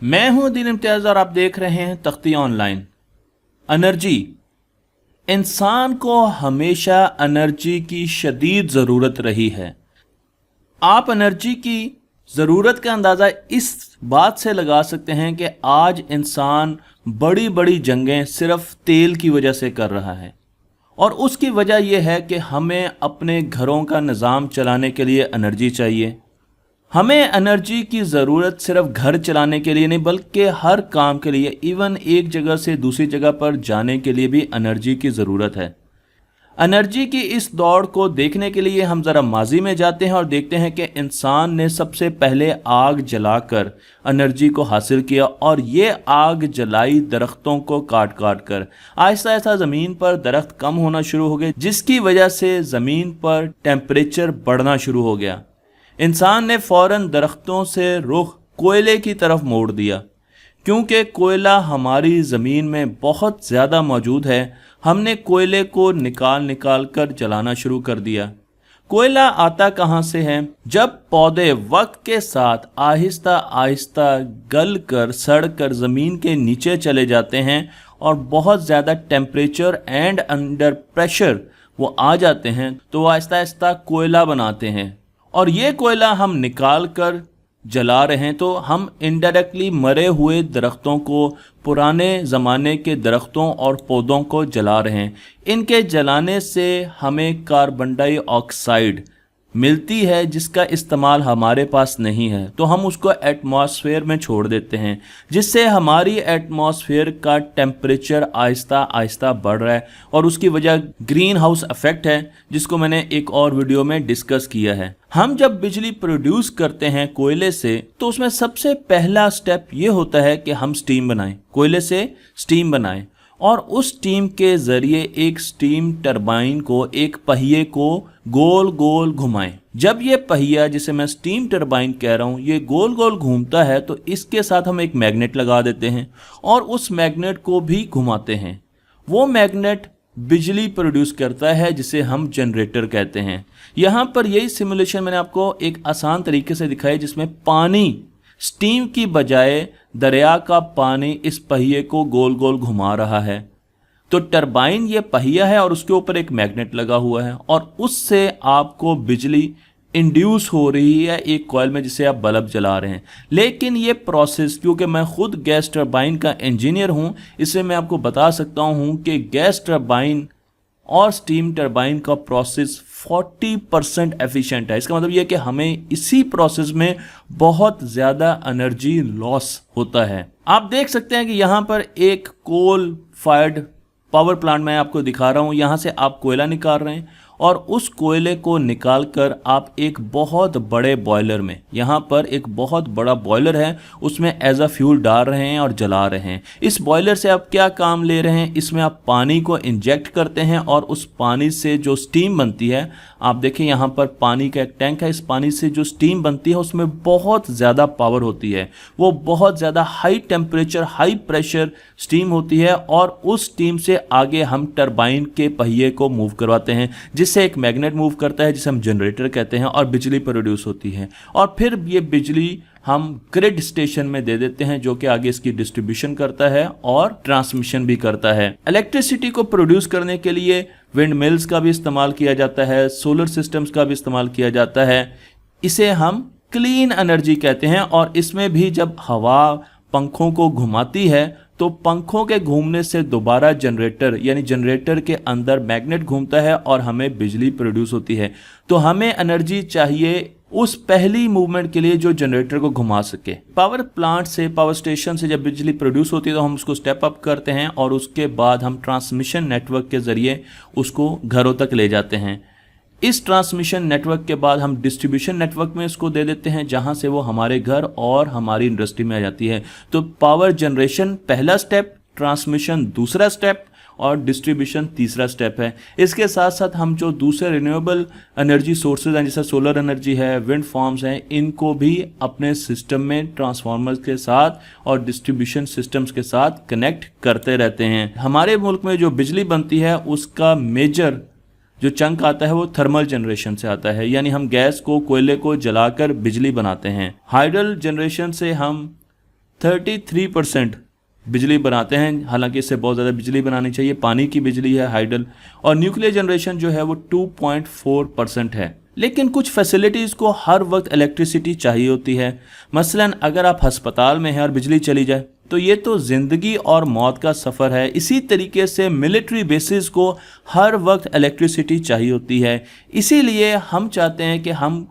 मैं हूं दीन इम्तियाज और आप देख रहे हैं तख्ती ऑनलाइन। एनर्जी, इंसान को हमेशा एनर्जी की शदीद ज़रूरत रही है। आप एनर्जी की ज़रूरत का अंदाज़ा इस बात से लगा सकते हैं कि आज इंसान बड़ी बड़ी जंगें सिर्फ तेल की वजह से कर रहा है, और उसकी वजह यह है कि हमें अपने घरों का निज़ाम चलाने के लिए एनर्जी चाहिए। हमें एनर्जी की ज़रूरत सिर्फ घर चलाने के लिए नहीं बल्कि हर काम के लिए, इवन एक जगह से दूसरी जगह पर जाने के लिए भी एनर्जी की ज़रूरत है। एनर्जी की इस दौड़ को देखने के लिए हम ज़रा माजी में जाते हैं और देखते हैं कि इंसान ने सबसे पहले आग जलाकर एनर्जी को हासिल किया, और ये आग जलाई दरख्तों को काट काट कर। आहिस्ता आहिस्ता ज़मीन पर दरख्त कम होना शुरू हो गए, जिसकी वजह से ज़मीन पर टेम्परेचर बढ़ना शुरू हो गया। इंसान ने फ़ौरन दरख्तों से रुख कोयले की तरफ मोड़ दिया, क्योंकि कोयला हमारी ज़मीन में बहुत ज़्यादा मौजूद है। हमने कोयले को निकाल निकाल कर जलाना शुरू कर दिया। कोयला आता कहाँ से है? जब पौधे वक्त के साथ आहिस्ता आहिस्ता गल कर सड़ कर ज़मीन के नीचे चले जाते हैं और बहुत ज़्यादा टेम्परेचर एंड अंडर प्रेशर वो आ जाते हैं, तो आहिस्ता आहिस्ता कोयला बनाते हैं, और ये कोयला हम निकाल कर जला रहे हैं। तो हम इनडायरेक्टली मरे हुए दरख्तों को, पुराने ज़माने के दरख्तों और पौधों को जला रहे हैं। इनके जलाने से हमें कार्बन डाइऑक्साइड मिलती है, जिसका इस्तेमाल हमारे पास नहीं है, तो हम उसको एटमॉस्फेयर में छोड़ देते हैं, जिससे हमारी एटमॉस्फेयर का टेम्परेचर आहिस्ता आहिस्ता बढ़ रहा है, और उसकी वजह ग्रीन हाउस इफेक्ट है, जिसको मैंने एक और वीडियो में डिस्कस किया है। हम जब बिजली प्रोड्यूस करते हैं कोयले से, तो उसमें सबसे पहला स्टेप ये होता है कि हम स्टीम बनाएं, कोयले से स्टीम बनाएं, और उस स्टीम के ज़रिए एक स्टीम टरबाइन को, एक पहिए को गोल गोल घुमाएं। जब ये पहिया, जिसे मैं स्टीम टरबाइन कह रहा हूँ, ये गोल गोल घूमता है, तो इसके साथ हम एक मैग्नेट लगा देते हैं और उस मैग्नेट को भी घुमाते हैं। वो मैग्नेट बिजली प्रोड्यूस करता है, जिसे हम जनरेटर कहते हैं। यहाँ पर यही सिमुलेशन मैंने आपको एक आसान तरीके से दिखाया, जिसमें पानी, स्टीम की बजाय दरिया का पानी इस पहिए को गोल गोल घुमा रहा है। तो टरबाइन ये पहिया है और उसके ऊपर एक मैग्नेट लगा हुआ है, और उससे आपको बिजली इंड्यूस हो रही है एक कॉइल में, जिसे आप बल्ब जला रहे हैं। लेकिन ये प्रोसेस, क्योंकि मैं खुद गैस टरबाइन का इंजीनियर हूँ, इससे मैं आपको बता सकता हूँ कि गैस टरबाइन और स्टीम टरबाइन का प्रोसेस 40% एफिशिएंट है। इसका मतलब यह कि हमें इसी प्रोसेस में बहुत ज़्यादा एनर्जी लॉस होता है। आप देख सकते हैं कि यहाँ पर एक कोल फायर्ड पावर प्लांट मैं आपको दिखा रहा हूँ। यहाँ से आप कोयला निकाल रहे हैं, और उस कोयले को निकाल कर आप एक बहुत बड़े बॉयलर में, यहाँ पर एक बहुत बड़ा बॉयलर है, उसमें एज अ फ्यूल डाल रहे हैं और जला रहे हैं। इस बॉयलर से आप क्या काम ले रहे हैं? इसमें आप पानी को इंजेक्ट करते हैं, और उस पानी से जो स्टीम बनती है, आप देखें यहाँ पर पानी का एक टैंक है, इस पानी से जो स्टीम बनती है उसमें बहुत ज़्यादा पावर होती है। वो बहुत ज़्यादा high temperature, high pressure steam होती है, और उस स्टीम से आगे हम टरबाइन के पहिए को मूव करवाते हैं, जिससे एक मैग्नेट मूव करता है, जिसे हम जनरेटर कहते हैं, और बिजली प्रोड्यूस होती है। और फिर ये बिजली हम ग्रिड स्टेशन में दे देते हैं, जो कि आगे इसकी डिस्ट्रीब्यूशन करता है और ट्रांसमिशन भी करता है। इलेक्ट्रिसिटी को प्रोड्यूस करने के लिए विंड मिल्स का भी इस्तेमाल किया जाता है, सोलर सिस्टम्स का भी इस्तेमाल किया जाता है। इसे हम क्लीन एनर्जी कहते हैं, और इसमें भी जब हवा पंखों को घुमाती है, तो पंखों के घूमने से दोबारा जनरेटर, यानी जनरेटर के अंदर मैग्नेट घूमता है और हमें बिजली प्रोड्यूस होती है। तो हमें एनर्जी चाहिए उस पहली मूवमेंट के लिए जो जनरेटर को घुमा सके। पावर प्लांट से, पावर स्टेशन से जब बिजली प्रोड्यूस होती है, तो हम उसको स्टेप अप करते हैं, और उसके बाद हम ट्रांसमिशन नेटवर्क के ज़रिए उसको घरों तक ले जाते हैं। इस ट्रांसमिशन नेटवर्क के बाद हम डिस्ट्रीब्यूशन नेटवर्क में इसको दे देते हैं, जहां से वो हमारे घर और हमारी इंडस्ट्री में आ जाती है। तो पावर जनरेशन पहला स्टेप, ट्रांसमिशन दूसरा स्टेप, और डिस्ट्रीब्यूशन तीसरा स्टेप है। इसके साथ साथ हम जो दूसरे रिन्यूएबल एनर्जी सोर्सेज हैं, जैसे सोलर एनर्जी है, विंड फार्म्स हैं, इनको भी अपने सिस्टम में ट्रांसफार्मर्स के साथ और डिस्ट्रीब्यूशन सिस्टम्स के साथ कनेक्ट करते रहते हैं। हमारे मुल्क में जो बिजली बनती है, उसका मेजर जो चंक आता है वो थर्मल जनरेशन से आता है, यानी हम गैस को, कोयले को जलाकर बिजली बनाते हैं। हाइडल जनरेशन से हम 33% बिजली बनाते हैं। हालांकि इससे बहुत ज़्यादा बिजली बनानी चाहिए। पानी की बिजली है, हाइडल, और न्यूक्लियर जनरेशन जो है वो 2.4% है। लेकिन कुछ फैसिलिटीज़ को हर वक्त इलेक्ट्रिसिटी चाहिए होती है। मसलन अगर आप अस्पताल में हैं और बिजली चली जाए तो ये तो ज़िंदगी और मौत का सफ़र है। इसी तरीके से मिलिट्री बेसिस को हर वक्त इलेक्ट्रिसिटी चाहिए होती है। इसीलिए हम चाहते हैं कि हम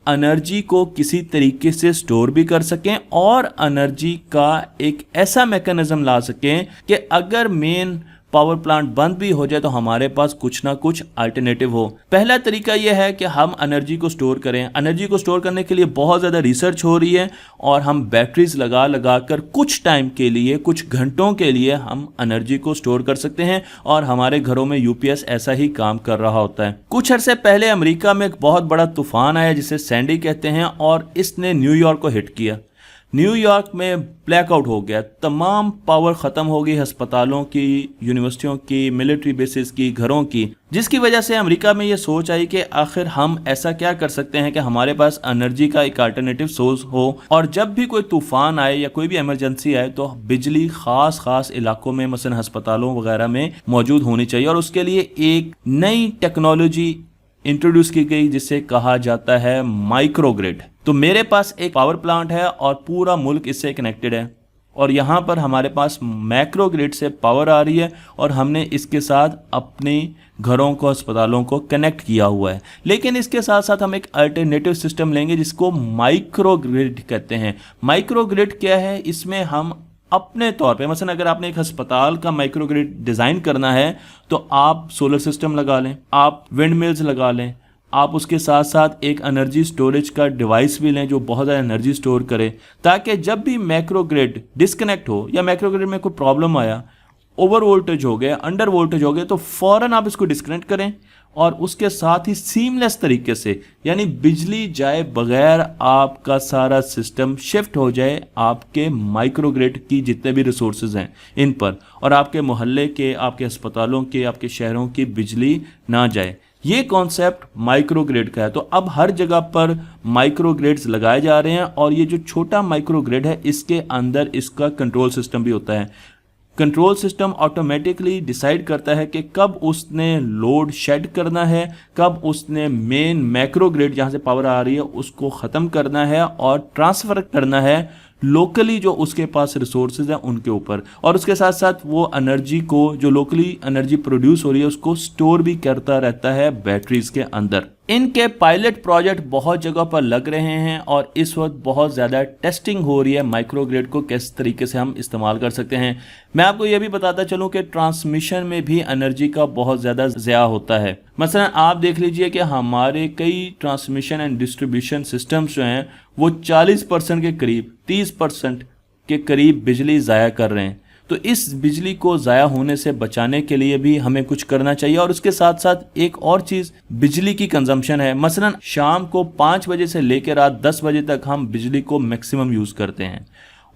एनर्जी को किसी तरीके से स्टोर भी कर सकें और एनर्जी का एक ऐसा मैकेनिज्म ला सकें कि अगर मेन पावर प्लांट बंद भी हो जाए तो हमारे पास कुछ ना कुछ अल्टरनेटिव हो। पहला तरीका यह है कि हम एनर्जी को स्टोर करें। एनर्जी को स्टोर करने के लिए बहुत ज़्यादा रिसर्च हो रही है और हम बैटरीज लगा लगा कर कुछ टाइम के लिए, कुछ घंटों के लिए हम एनर्जी को स्टोर कर सकते हैं और हमारे घरों में यूपीएस ऐसा ही काम कर रहा होता है। कुछ अरसे पहले अमेरिका में एक बहुत बड़ा तूफान आया जिसे सैंडी कहते हैं और इसने न्यूयॉर्क को हिट किया। न्यूयॉर्क में ब्लैकआउट हो गया, तमाम पावर ख़त्म हो गई अस्पतालों की, यूनिवर्सिटियों की, मिलिट्री बेसिस की, घरों की, जिसकी वजह से अमेरिका में ये सोच आई कि आखिर हम ऐसा क्या कर सकते हैं कि हमारे पास एनर्जी का एक अल्टरनेटिव सोर्स हो और जब भी कोई तूफान आए या कोई भी इमरजेंसी आए तो बिजली खास इलाकों में, मसलन अस्पतालों वगैरह में मौजूद होनी चाहिए। और उसके लिए एक नई टेक्नोलॉजी इंट्रोड्यूस की गई जिसे कहा जाता है माइक्रोग्रिड। तो मेरे पास एक पावर प्लांट है और पूरा मुल्क इससे कनेक्टेड है और यहाँ पर हमारे पास मैक्रोग्रिड से पावर आ रही है और हमने इसके साथ अपने घरों को, अस्पतालों को कनेक्ट किया हुआ है। लेकिन इसके साथ साथ हम एक अल्टरनेटिव सिस्टम लेंगे जिसको माइक्रोग्रिड कहते हैं। माइक्रोग्रिड क्या है? इसमें हम अपने तौर पे, मसलन अगर आपने एक अस्पताल का माइक्रोग्रिड डिज़ाइन करना है तो आप सोलर सिस्टम लगा लें, आप विंड मिल्स लगा लें, आप उसके साथ साथ एक एनर्जी स्टोरेज का डिवाइस भी लें जो बहुत ज़्यादा एनर्जी स्टोर करे, ताकि जब भी माइक्रोग्रिड डिस्कनेक्ट हो या माइक्रोग्रिड में कोई प्रॉब्लम आया, ओवर वोल्टेज हो गया, अंडर वोल्टेज हो गया, तो फ़ौरन आप इसको डिस्कनेक्ट करें और उसके साथ ही सीमलेस तरीके से, यानी बिजली जाए बगैर आपका सारा सिस्टम शिफ्ट हो जाए आपके माइक्रोग्रिड की जितने भी रिसोर्सेज हैं इन पर, और आपके मोहल्ले के, आपके अस्पतालों के, आपके शहरों की बिजली ना जाए। ये कॉन्सेप्ट माइक्रोग्रिड का है। तो अब हर जगह पर माइक्रोग्रिड्स लगाए जा रहे हैं और ये जो छोटा माइक्रोग्रिड है इसके अंदर इसका कंट्रोल सिस्टम भी होता है। कंट्रोल सिस्टम ऑटोमेटिकली डिसाइड करता है कि कब उसने लोड शेड करना है, कब उसने मेन मैक्रोग्रिड जहाँ से पावर आ रही है उसको ख़त्म करना है और ट्रांसफ़र करना है लोकली जो उसके पास रिसोर्सेज हैं उनके ऊपर। और उसके साथ साथ वो एनर्जी को, जो लोकली एनर्जी प्रोड्यूस हो रही है, उसको स्टोर भी करता रहता है बैटरीज के अंदर। इनके पायलट प्रोजेक्ट बहुत जगह पर लग रहे हैं और इस वक्त बहुत ज़्यादा टेस्टिंग हो रही है माइक्रोग्रिड को किस तरीके से हम इस्तेमाल कर सकते हैं। मैं आपको यह भी बताता चलूं कि ट्रांसमिशन में भी एनर्जी का बहुत ज़्यादा ज़या होता है। मसलन आप देख लीजिए कि हमारे कई ट्रांसमिशन एंड डिस्ट्रीब्यूशन सिस्टम्स जो हैं वो 40% के करीब, 30% के करीब बिजली ज़ाया कर रहे हैं। तो इस बिजली को ज़ाया होने से बचाने के लिए भी हमें कुछ करना चाहिए। और उसके साथ साथ एक और चीज़ बिजली की कंजम्पशन है। मसलन शाम को 5 बजे से लेकर रात 10 बजे तक हम बिजली को मैक्सिमम यूज़ करते हैं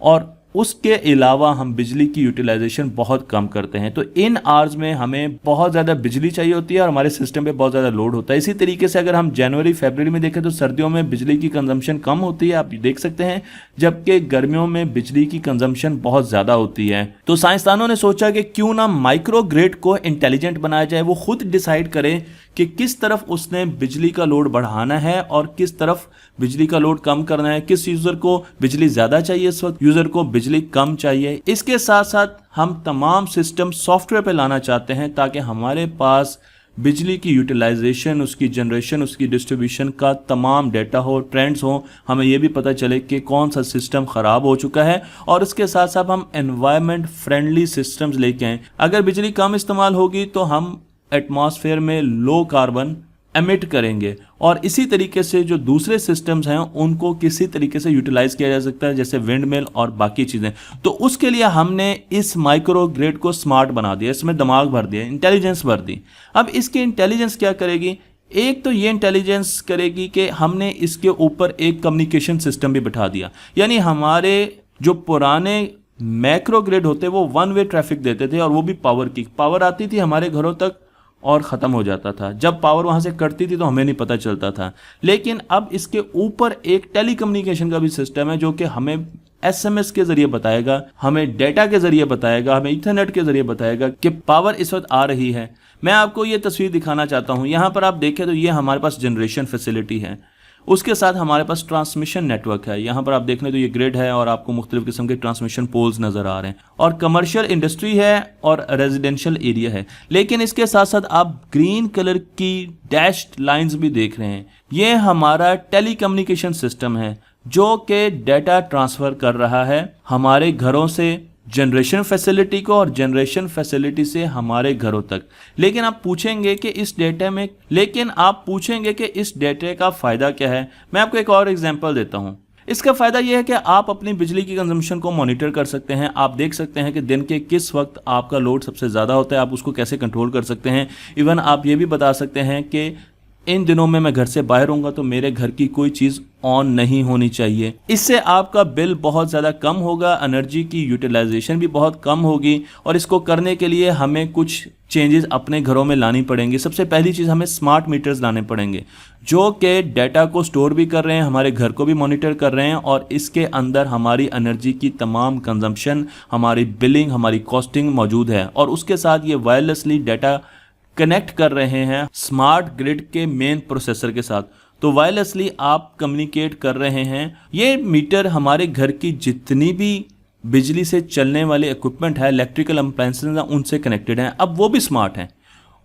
और उसके अलावा हम बिजली की यूटिलाइजेशन बहुत कम करते हैं। तो इन आवर्स में हमें बहुत ज़्यादा बिजली चाहिए होती है और हमारे सिस्टम पे बहुत ज़्यादा लोड होता है। इसी तरीके से अगर हम जनवरी फरवरी में देखें तो सर्दियों में बिजली की कंजम्पशन कम होती है, आप देख सकते हैं, जबकि गर्मियों में बिजली की कंजम्पशन बहुत ज़्यादा होती है। तो साइंसदानों ने सोचा कि क्यों ना माइक्रोग्रिड को इंटेलिजेंट बनाया जाए, वो खुद डिसाइड करे कि किस तरफ उसने बिजली का लोड बढ़ाना है और किस तरफ बिजली का लोड कम करना है, किस यूज़र को बिजली ज़्यादा चाहिए इस वक्त, यूज़र को बिजली कम चाहिए। इसके साथ साथ हम तमाम सिस्टम सॉफ्टवेयर पे लाना चाहते हैं ताकि हमारे पास बिजली की यूटिलाइजेशन, उसकी जनरेशन, उसकी डिस्ट्रीब्यूशन का तमाम डेटा हो, ट्रेंड्स हो, हमें यह भी पता चले कि कौन सा सिस्टम ख़राब हो चुका है। और इसके साथ साथ हम एनवायरनमेंट फ्रेंडली सिस्टम्स लेके आएँ। अगर बिजली कम इस्तेमाल होगी तो हम एटमॉस्फेयर में लो कार्बन एमिट करेंगे और इसी तरीके से जो दूसरे सिस्टम्स हैं उनको किसी तरीके से यूटिलाइज किया जा सकता है, जैसे विंड मिल और बाकी चीज़ें। तो उसके लिए हमने इस माइक्रो ग्रिड को स्मार्ट बना दिया, इसमें दिमाग भर दिया, इंटेलिजेंस भर दी। अब इसकी इंटेलिजेंस क्या करेगी? एक तो ये इंटेलिजेंस करेगी कि हमने इसके ऊपर एक कम्युनिकेशन सिस्टम भी बिठा दिया। यानी हमारे जो पुराने मैक्रो ग्रिड होते वो वन वे ट्रैफिक देते थे और वो भी पावर आती थी हमारे घरों तक और ख़त्म हो जाता था। जब पावर वहाँ से कटती थी तो हमें नहीं पता चलता था। लेकिन अब इसके ऊपर एक टेलीकम्युनिकेशन का भी सिस्टम है जो कि हमें SMS के जरिए बताएगा, हमें डेटा के जरिए बताएगा, हमें इंटरनेट के जरिए बताएगा कि पावर इस वक्त आ रही है। मैं आपको ये तस्वीर दिखाना चाहता हूँ। यहाँ पर आप देखें तो ये हमारे पास जनरेशन फैसिलिटी है, उसके साथ हमारे पास ट्रांसमिशन नेटवर्क है। यहाँ पर आप देख लें तो ये ग्रिड है और आपको मुख्तलिफ किस्म के ट्रांसमिशन पोल्स नज़र आ रहे हैं, और कमर्शियल इंडस्ट्री है और रेजिडेंशियल एरिया है। लेकिन इसके साथ साथ आप ग्रीन कलर की डैश्ड लाइंस भी देख रहे हैं। ये हमारा टेलीकम्युनिकेशन सिस्टम है जो कि डेटा ट्रांसफ़र कर रहा है हमारे घरों से जनरेशन फैसिलिटी को और जनरेशन फैसिलिटी से हमारे घरों तक। लेकिन आप पूछेंगे कि इस डेटा का फ़ायदा क्या है। मैं आपको एक और एग्जांपल देता हूं। इसका फ़ायदा यह है कि आप अपनी बिजली की कंजम्पशन को मॉनिटर कर सकते हैं। आप देख सकते हैं कि दिन के किस वक्त आपका लोड सबसे ज़्यादा होता है, आप उसको कैसे कंट्रोल कर सकते हैं। इवन आप ये भी बता सकते हैं कि इन दिनों में मैं घर से बाहर होऊंगा तो मेरे घर की कोई चीज़ ऑन नहीं होनी चाहिए। इससे आपका बिल बहुत ज़्यादा कम होगा, एनर्जी की यूटिलाइजेशन भी बहुत कम होगी। और इसको करने के लिए हमें कुछ चेंजेस अपने घरों में लानी पड़ेंगी। सबसे पहली चीज़, हमें स्मार्ट मीटर्स लाने पड़ेंगे जो कि डेटा को स्टोर भी कर रहे हैं, हमारे घर को भी मॉनिटर कर रहे हैं, और इसके अंदर हमारी एनर्जी की तमाम कंजम्पशन, हमारी बिलिंग, हमारी कॉस्टिंग मौजूद है। और उसके साथ ये वायरलेसली डेटा कनेक्ट कर रहे हैं स्मार्ट ग्रिड के मेन प्रोसेसर के साथ। तो वायरलेसली आप कम्युनिकेट कर रहे हैं। ये मीटर हमारे घर की जितनी भी बिजली से चलने वाले इक्विपमेंट है, इलेक्ट्रिकल अप्लायंसेस हैं, उनसे कनेक्टेड हैं। अब वो भी स्मार्ट हैं,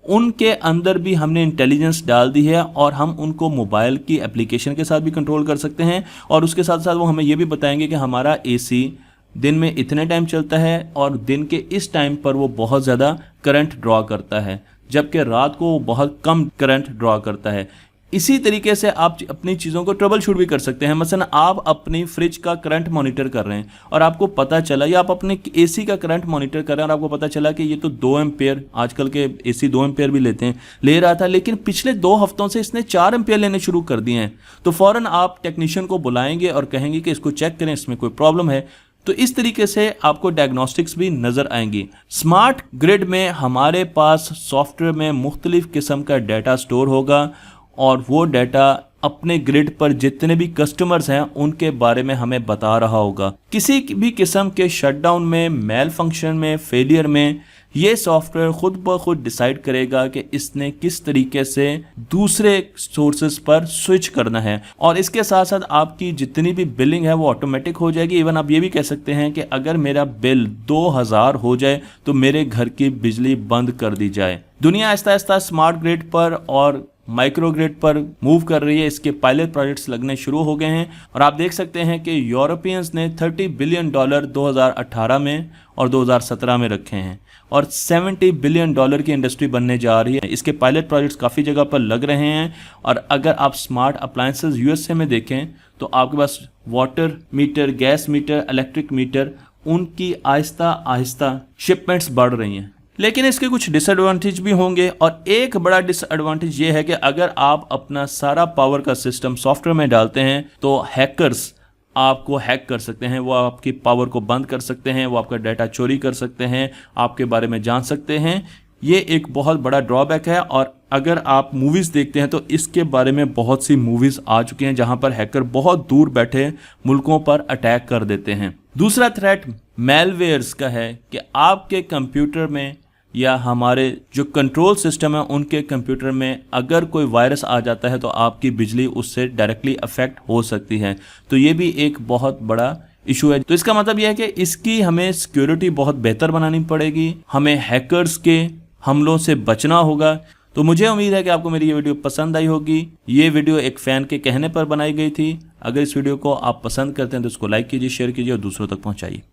उनके अंदर भी हमने इंटेलिजेंस डाल दी है और हम उनको मोबाइल की एप्लीकेशन के साथ भी कंट्रोल कर सकते हैं। और उसके साथ साथ वो हमें ये भी बताएंगे कि हमारा AC दिन में इतने टाइम चलता है और दिन के इस टाइम पर वो बहुत ज़्यादा करंट ड्रॉ करता है, जबकि रात को वो बहुत कम करंट ड्रॉ करता है। इसी तरीके से आप अपनी चीज़ों को ट्रबल शूट भी कर सकते हैं। मसलन आप अपनी फ्रिज का करंट मॉनिटर कर रहे हैं और आपको पता चला, या आप अपने AC का करंट मॉनिटर कर रहे हैं और आपको पता चला कि ये तो 2 एम्पेयर, आजकल के AC 2 एम्पेयर भी ले रहा था, लेकिन पिछले 2 हफ्तों से इसने 4 एम्पेयर लेने शुरू कर दिए हैं। तो फ़ौरन आप टेक्नीशियन को बुलाएंगे और कहेंगे कि इसको चेक करें, इसमें कोई प्रॉब्लम है। तो इस तरीके से आपको डायग्नोस्टिक्स भी नज़र आएंगी। स्मार्ट ग्रिड में हमारे पास सॉफ्टवेयर में मुख्तलिफ किस्म का डाटा स्टोर होगा और वो डाटा अपने ग्रिड पर जितने भी कस्टमर्स हैं उनके बारे में हमें बता रहा होगा। किसी भी किस्म के शटडाउन में, मेल फंक्शन में, फेलियर में, ये सॉफ्टवेयर खुद ब खुद डिसाइड करेगा कि इसने किस तरीके से दूसरे सोर्सेज पर स्विच करना है। और इसके साथ साथ आपकी जितनी भी बिलिंग है वो ऑटोमेटिक हो जाएगी। इवन आप ये भी कह सकते हैं कि अगर मेरा बिल 2000 हो जाए तो मेरे घर की बिजली बंद कर दी जाए। दुनिया आहिस्ता आहिस्ता स्मार्ट ग्रिड पर और माइक्रो ग्रिड पर मूव कर रही है। इसके पायलट प्रोजेक्ट्स लगने शुरू हो गए हैं और आप देख सकते हैं कि यूरोपियंस ने $30 बिलियन 2018 में और 2017 में रखे हैं और $70 बिलियन की इंडस्ट्री बनने जा रही है। इसके पायलट प्रोजेक्ट्स काफ़ी जगह पर लग रहे हैं। और अगर आप स्मार्ट अप्लायंसेस USA में देखें तो आपके पास water meter, gas meter, electric meter, उनकी आहिस्ता आहिस्ता शिपमेंट्स बढ़ रही हैं। लेकिन इसके कुछ डिसएडवांटेज भी होंगे और एक बड़ा डिसएडवांटेज ये है कि अगर आप अपना सारा पावर का सिस्टम सॉफ्टवेयर में डालते हैं तो हैकर्स आपको हैक कर सकते हैं, वो आपकी पावर को बंद कर सकते हैं, वो आपका डाटा चोरी कर सकते हैं, आपके बारे में जान सकते हैं। ये एक बहुत बड़ा ड्रॉबैक है। और अगर आप मूवीज़ देखते हैं तो इसके बारे में बहुत सी मूवीज़ आ चुकी हैं जहां पर हैकर बहुत दूर बैठे मुल्कों पर अटैक कर देते हैं। दूसरा थ्रेट मेलवेयर्स का है कि आपके कंप्यूटर में या हमारे जो कंट्रोल सिस्टम है उनके कंप्यूटर में अगर कोई वायरस आ जाता है तो आपकी बिजली उससे डायरेक्टली अफेक्ट हो सकती है। तो ये भी एक बहुत बड़ा इशू है। तो इसका मतलब यह है कि इसकी हमें सिक्योरिटी बहुत बेहतर बनानी पड़ेगी, हमें हैकर्स के हमलों से बचना होगा। तो मुझे उम्मीद है कि आपको मेरी ये वीडियो पसंद आई होगी। ये वीडियो एक फ़ैन के कहने पर बनाई गई थी। अगर इस वीडियो को आप पसंद करते हैं तो इसको लाइक कीजिए, शेयर कीजिए और दूसरों तक पहुँचाइए।